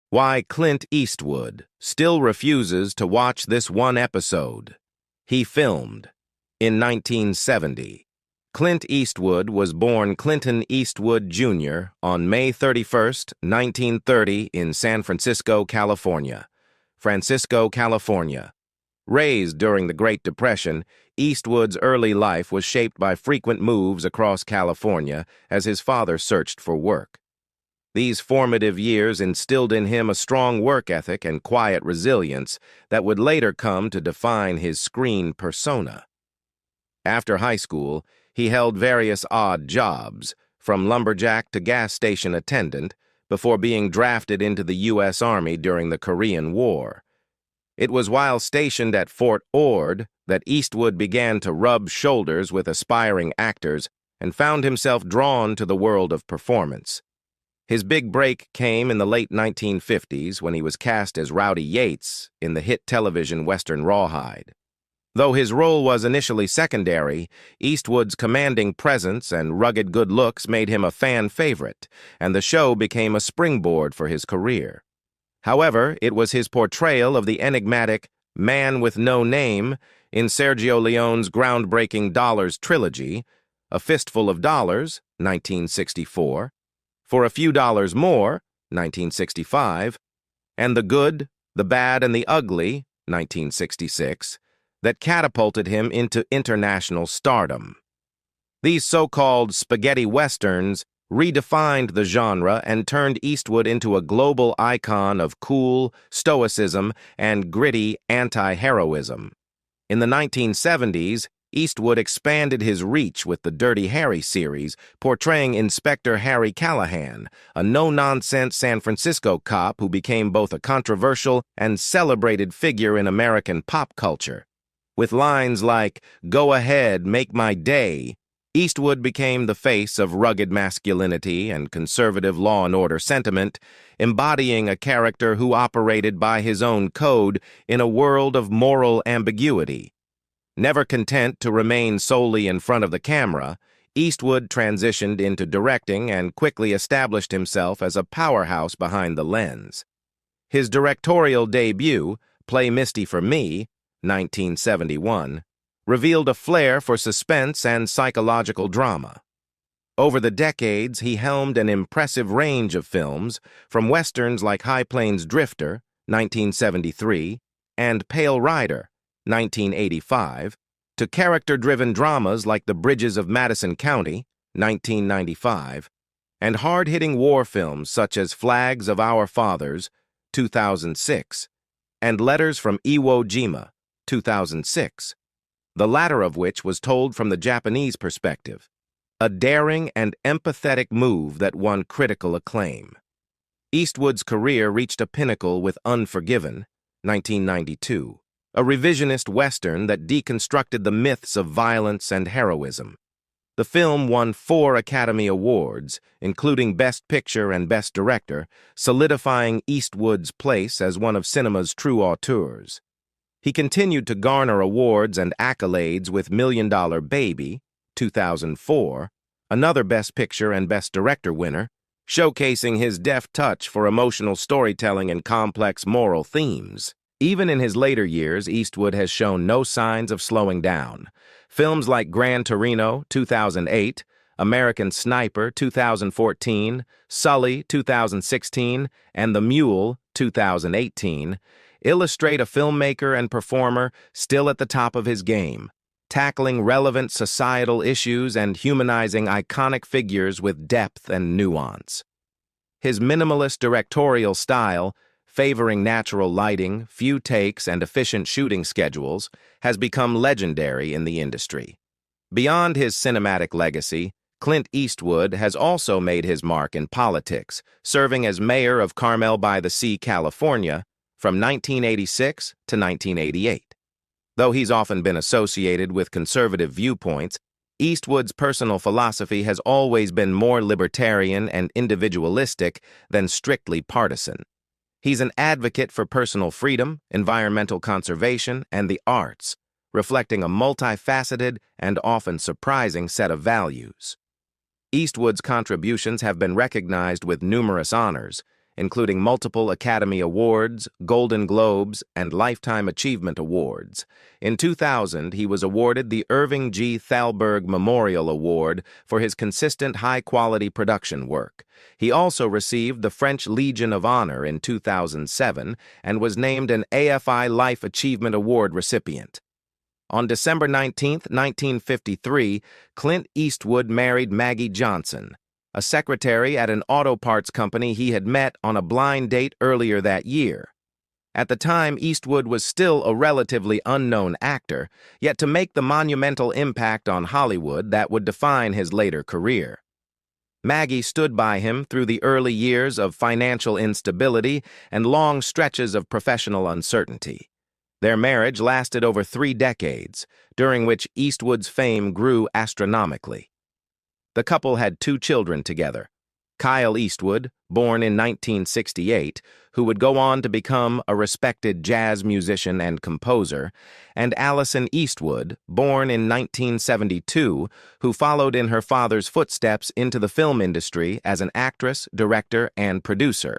Why Clint Eastwood still refuses to watch this one episode. He filmed in 1970. Clint Eastwood was born Clinton Eastwood Jr. on May 31, 1930 in San Francisco, California. Raised during the Great Depression, Eastwood's early life was shaped by frequent moves across California as his father searched for work. These formative years instilled in him a strong work ethic and quiet resilience that would later come to define his screen persona. After high school, he held various odd jobs, from lumberjack to gas station attendant, before being drafted into the U.S. Army during the Korean War. It was while stationed at Fort Ord that Eastwood began to rub shoulders with aspiring actors and found himself drawn to the world of performance. His big break came in the late 1950s when he was cast as Rowdy Yates in the hit television Western Rawhide. Though his role was initially secondary, Eastwood's commanding presence and rugged good looks made him a fan favorite, and the show became a springboard for his career. However, it was his portrayal of the enigmatic man with no name in Sergio Leone's groundbreaking Dollars trilogy, A Fistful of Dollars, 1964, For a Few Dollars More, 1965, and The Good, the Bad, and the Ugly, 1966, that catapulted him into international stardom. These so-called spaghetti westerns redefined the genre and turned Eastwood into a global icon of cool stoicism and gritty anti-heroism. In the 1970s, Eastwood expanded his reach with the Dirty Harry series, portraying Inspector Harry Callahan, a no-nonsense San Francisco cop who became both a controversial and celebrated figure in American pop culture. With lines like, "Go ahead, make my day," Eastwood became the face of rugged masculinity and conservative law and order sentiment, embodying a character who operated by his own code in a world of moral ambiguity. Never content to remain solely in front of the camera, Eastwood transitioned into directing and quickly established himself as a powerhouse behind the lens. His directorial debut, Play Misty for Me, 1971, revealed a flair for suspense and psychological drama. Over the decades, he helmed an impressive range of films, from westerns like High Plains Drifter, 1973, and Pale Rider, 1985, to character-driven dramas like The Bridges of Madison County, 1995, and hard-hitting war films such as Flags of Our Fathers, 2006, and Letters from Iwo Jima, 2006, the latter of which was told from the Japanese perspective, a daring and empathetic move that won critical acclaim. Eastwood's career reached a pinnacle with Unforgiven, 1992, a revisionist western that deconstructed the myths of violence and heroism. The film won 4 Academy Awards, including Best Picture and Best Director, solidifying Eastwood's place as one of cinema's true auteurs. He continued to garner awards and accolades with Million Dollar Baby, 2004, another Best Picture and Best Director winner, showcasing his deft touch for emotional storytelling and complex moral themes. Even in his later years, Eastwood has shown no signs of slowing down. Films like Gran Torino, 2008, American Sniper, 2014, Sully, 2016, and The Mule, 2018, illustrate a filmmaker and performer still at the top of his game, tackling relevant societal issues and humanizing iconic figures with depth and nuance. His minimalist directorial style, favoring natural lighting, few takes, and efficient shooting schedules, has become legendary in the industry. Beyond his cinematic legacy, Clint Eastwood has also made his mark in politics, serving as mayor of Carmel-by-the-Sea, California, from 1986 to 1988. Though he's often been associated with conservative viewpoints, Eastwood's personal philosophy has always been more libertarian and individualistic than strictly partisan. He's an advocate for personal freedom, environmental conservation, and the arts, reflecting a multifaceted and often surprising set of values. Eastwood's contributions have been recognized with numerous honors, including multiple Academy Awards, Golden Globes, and Lifetime Achievement Awards. In 2000, he was awarded the Irving G. Thalberg Memorial Award for his consistent high-quality production work. He also received the French Legion of Honor in 2007 and was named an AFI Life Achievement Award recipient. On December 19, 1953, Clint Eastwood married Maggie Johnson, a secretary at an auto parts company he had met on a blind date earlier that year. At the time, Eastwood was still a relatively unknown actor, yet to make the monumental impact on Hollywood that would define his later career. Maggie stood by him through the early years of financial instability and long stretches of professional uncertainty. Their marriage lasted over 3 decades, during which Eastwood's fame grew astronomically. The couple had 2 children together: Kyle Eastwood, born in 1968, who would go on to become a respected jazz musician and composer, and Allison Eastwood, born in 1972, who followed in her father's footsteps into the film industry as an actress, director, and producer.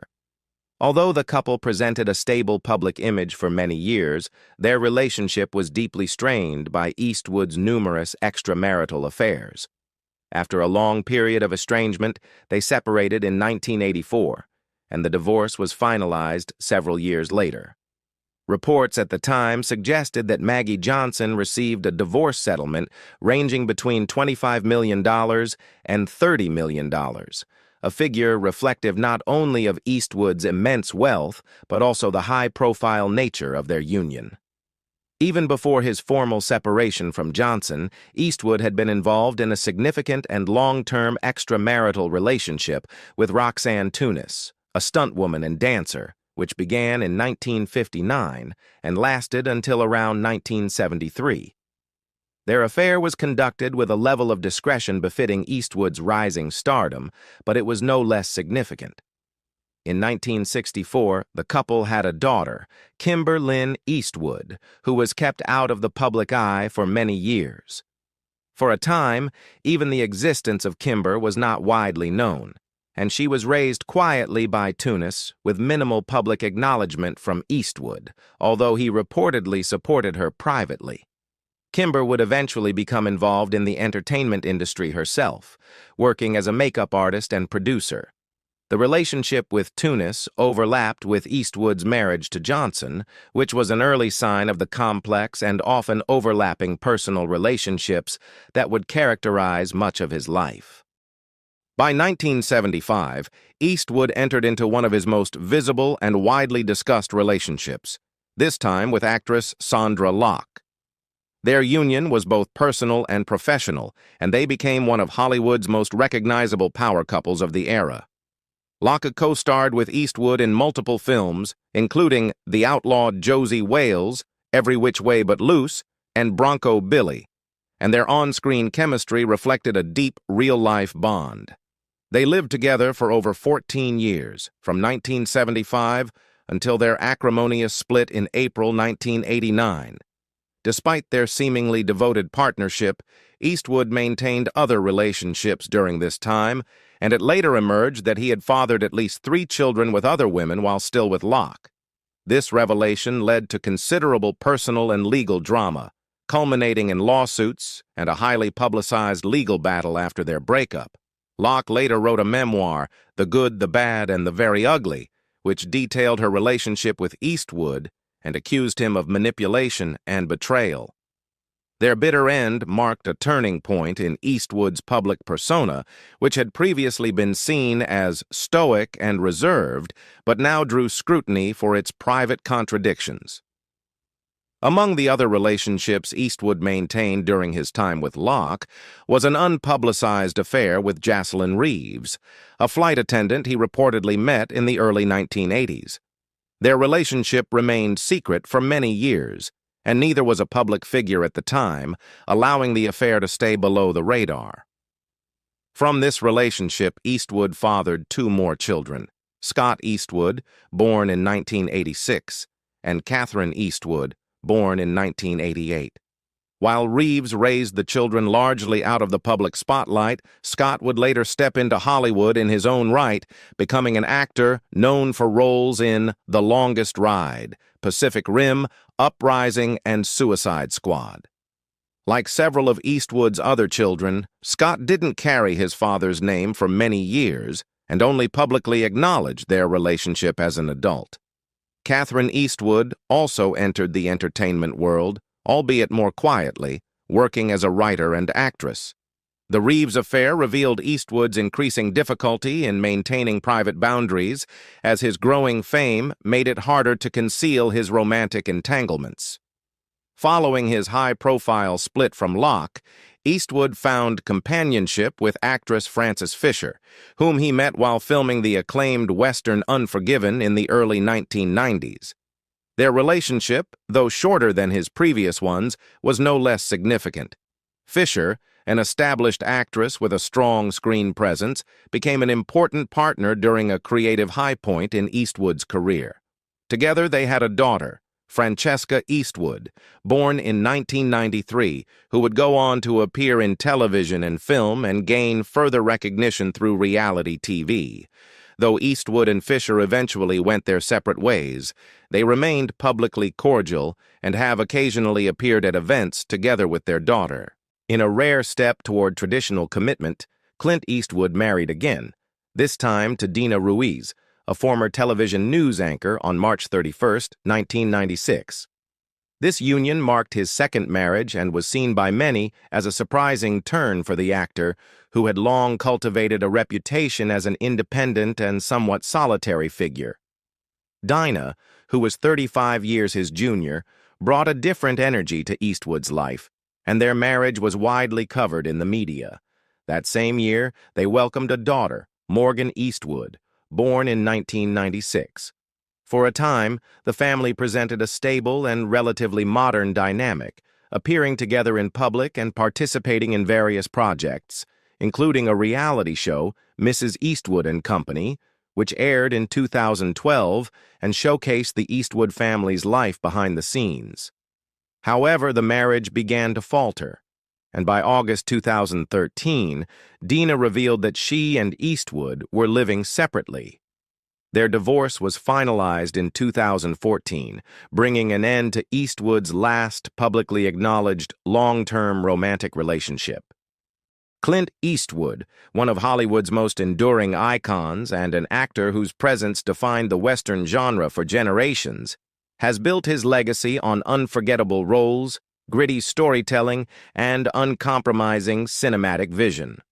Although the couple presented a stable public image for many years, their relationship was deeply strained by Eastwood's numerous extramarital affairs. After a long period of estrangement, they separated in 1984, and the divorce was finalized several years later. Reports at the time suggested that Maggie Johnson received a divorce settlement ranging between $25 million and $30 million. A figure reflective not only of Eastwood's immense wealth, but also the high-profile nature of their union. Even before his formal separation from Johnson, Eastwood had been involved in a significant and long-term extramarital relationship with Roxanne Tunis, a stuntwoman and dancer, which began in 1959 and lasted until around 1973. Their affair was conducted with a level of discretion befitting Eastwood's rising stardom, but it was no less significant. In 1964, the couple had a daughter, Kimber Lynn Eastwood, who was kept out of the public eye for many years. For a time, even the existence of Kimber was not widely known, and she was raised quietly by Tunis with minimal public acknowledgement from Eastwood, although he reportedly supported her privately. Kimber would eventually become involved in the entertainment industry herself, working as a makeup artist and producer. The relationship with Tunis overlapped with Eastwood's marriage to Johnson, which was an early sign of the complex and often overlapping personal relationships that would characterize much of his life. By 1975, Eastwood entered into one of his most visible and widely discussed relationships, this time with actress Sondra Locke. Their union was both personal and professional, and they became one of Hollywood's most recognizable power couples of the era. Locke co-starred with Eastwood in multiple films, including the outlawed Josie Wales, Every Which Way But Loose, and Bronco Billy, and their on-screen chemistry reflected a deep, real-life bond. They lived together for over 14 years, from 1975 until their acrimonious split in April 1989. Despite their seemingly devoted partnership, Eastwood maintained other relationships during this time, and it later emerged that he had fathered at least 3 children with other women while still with Locke. This revelation led to considerable personal and legal drama, culminating in lawsuits and a highly publicized legal battle after their breakup. Locke later wrote a memoir, The Good, the Bad, and the Very Ugly, which detailed her relationship with Eastwood and accused him of manipulation and betrayal. Their bitter end marked a turning point in Eastwood's public persona, which had previously been seen as stoic and reserved, but now drew scrutiny for its private contradictions. Among the other relationships Eastwood maintained during his time with Locke was an unpublicized affair with Jocelyn Reeves, a flight attendant he reportedly met in the early 1980s. Their relationship remained secret for many years, and neither was a public figure at the time, allowing the affair to stay below the radar. From this relationship, Eastwood fathered 2 more children, Scott Eastwood, born in 1986, and Catherine Eastwood, born in 1988. While Reeves raised the children largely out of the public spotlight, Scott would later step into Hollywood in his own right, becoming an actor known for roles in The Longest Ride, Pacific Rim, Uprising, and Suicide Squad. Like several of Eastwood's other children, Scott didn't carry his father's name for many years and only publicly acknowledged their relationship as an adult. Catherine Eastwood also entered the entertainment world, albeit more quietly, working as a writer and actress. The Reeves affair revealed Eastwood's increasing difficulty in maintaining private boundaries, as his growing fame made it harder to conceal his romantic entanglements. Following his high-profile split from Locke, Eastwood found companionship with actress Frances Fisher, whom he met while filming the acclaimed Western Unforgiven in the early 1990s. Their relationship, though shorter than his previous ones, was no less significant. Fisher, an established actress with a strong screen presence, became an important partner during a creative high point in Eastwood's career. Together they had a daughter, Francesca Eastwood, born in 1993, who would go on to appear in television and film and gain further recognition through reality TV. Though Eastwood and Fisher eventually went their separate ways, they remained publicly cordial and have occasionally appeared at events together with their daughter. In a rare step toward traditional commitment, Clint Eastwood married again, this time to Dina Ruiz, a former television news anchor, on March 31, 1996. This union marked his second marriage and was seen by many as a surprising turn for the actor, who had long cultivated a reputation as an independent and somewhat solitary figure. Dinah, who was 35 years his junior, brought a different energy to Eastwood's life, and their marriage was widely covered in the media. That same year, they welcomed a daughter, Morgan Eastwood, born in 1996. For a time, the family presented a stable and relatively modern dynamic, appearing together in public and participating in various projects, including a reality show, Mrs. Eastwood and Company, which aired in 2012 and showcased the Eastwood family's life behind the scenes. However, the marriage began to falter, and by August 2013, Dina revealed that she and Eastwood were living separately. Their divorce was finalized in 2014, bringing an end to Eastwood's last publicly acknowledged long-term romantic relationship. Clint Eastwood, one of Hollywood's most enduring icons and an actor whose presence defined the Western genre for generations, has built his legacy on unforgettable roles, gritty storytelling, and uncompromising cinematic vision.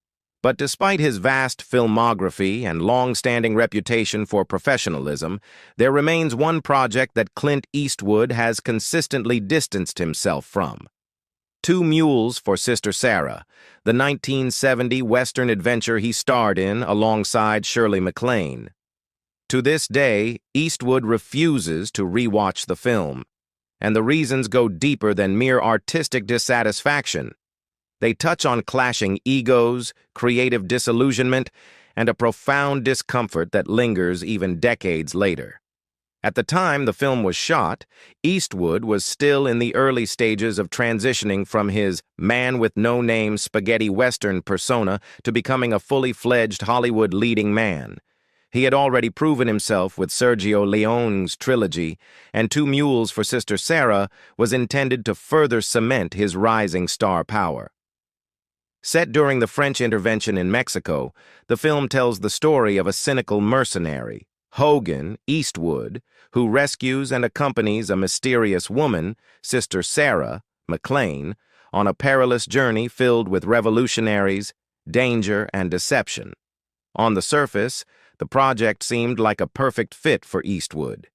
But despite his vast filmography and long-standing reputation for professionalism, there remains one project that Clint Eastwood has consistently distanced himself from. Two Mules for Sister Sarah, the 1970 Western adventure he starred in alongside Shirley MacLaine. To this day, Eastwood refuses to rewatch the film, and the reasons go deeper than mere artistic dissatisfaction. They touch on clashing egos, creative disillusionment, and a profound discomfort that lingers even decades later. At the time the film was shot, Eastwood was still in the early stages of transitioning from his man-with-no-name spaghetti western persona to becoming a fully fledged Hollywood leading man. He had already proven himself with Sergio Leone's trilogy, and Two Mules for Sister Sarah was intended to further cement his rising star power. Set during the French intervention in Mexico, the film tells the story of a cynical mercenary, Hogan Eastwood, who rescues and accompanies a mysterious woman, Sister Sarah MacLaine, on a perilous journey filled with revolutionaries, danger, and deception. On the surface, the project seemed like a perfect fit for Eastwood.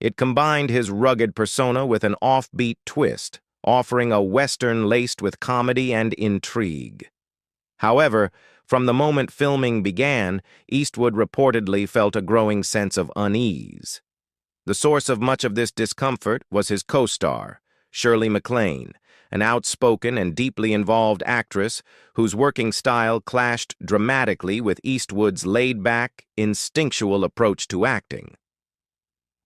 It combined his rugged persona with an offbeat twist, offering a Western laced with comedy and intrigue. However, from the moment filming began, Eastwood reportedly felt a growing sense of unease. The source of much of this discomfort was his co-star, Shirley MacLaine, an outspoken and deeply involved actress whose working style clashed dramatically with Eastwood's laid-back, instinctual approach to acting.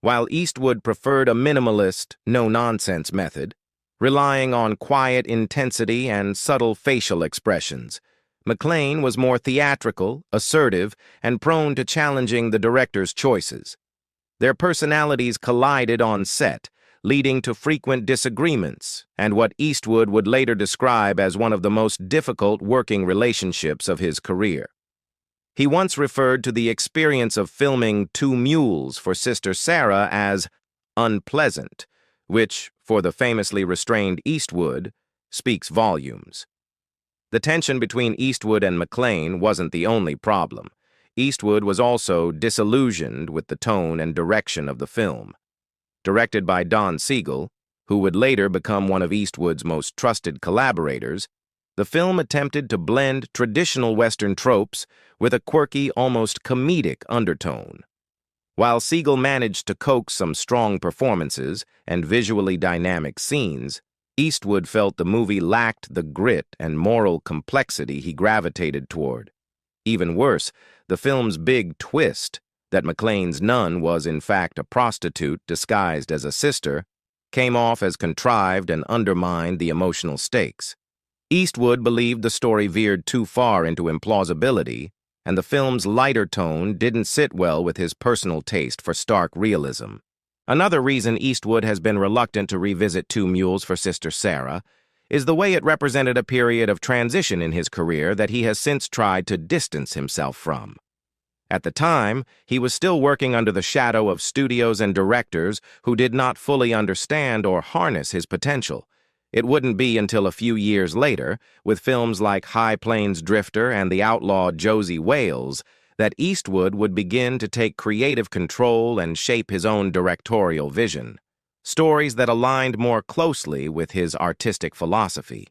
While Eastwood preferred a minimalist, no-nonsense method, relying on quiet intensity and subtle facial expressions. McClane was more theatrical, assertive, and prone to challenging the director's choices. Their personalities collided on set, leading to frequent disagreements and what Eastwood would later describe as one of the most difficult working relationships of his career. He once referred to the experience of filming Two Mules for Sister Sarah as unpleasant, which, for the famously restrained Eastwood, speaks volumes. The tension between Eastwood and McClane wasn't the only problem. Eastwood was also disillusioned with the tone and direction of the film. Directed by Don Siegel, who would later become one of Eastwood's most trusted collaborators, the film attempted to blend traditional Western tropes with a quirky, almost comedic undertone. While Siegel managed to coax some strong performances and visually dynamic scenes, Eastwood felt the movie lacked the grit and moral complexity he gravitated toward. Even worse, the film's big twist, that McClane's nun was in fact a prostitute disguised as a sister, came off as contrived and undermined the emotional stakes. Eastwood believed the story veered too far into implausibility, and the film's lighter tone didn't sit well with his personal taste for stark realism. Another reason Eastwood has been reluctant to revisit Two Mules for Sister Sarah is the way it represented a period of transition in his career that he has since tried to distance himself from. At the time, he was still working under the shadow of studios and directors who did not fully understand or harness his potential. It wouldn't be until a few years later, with films like High Plains Drifter and the outlaw Josie Wales, that Eastwood would begin to take creative control and shape his own directorial vision, stories that aligned more closely with his artistic philosophy.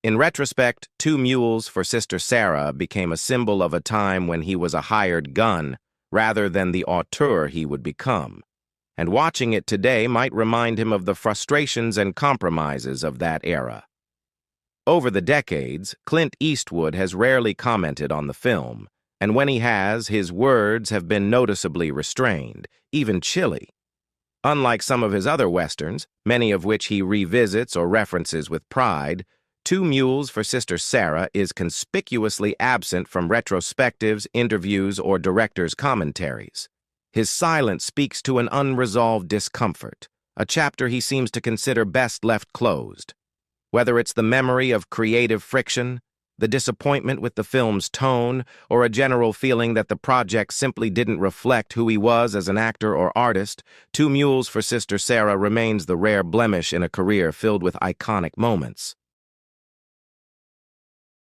In retrospect, Two Mules for Sister Sarah became a symbol of a time when he was a hired gun rather than the auteur he would become, and watching it today might remind him of the frustrations and compromises of that era. Over the decades, Clint Eastwood has rarely commented on the film, and when he has, his words have been noticeably restrained, even chilly. Unlike some of his other westerns, many of which he revisits or references with pride, Two Mules for Sister Sarah is conspicuously absent from retrospectives, interviews, or directors' commentaries. His silence speaks to an unresolved discomfort, a chapter he seems to consider best left closed. Whether it's the memory of creative friction, the disappointment with the film's tone, or a general feeling that the project simply didn't reflect who he was as an actor or artist, Two Mules for Sister Sarah remains the rare blemish in a career filled with iconic moments.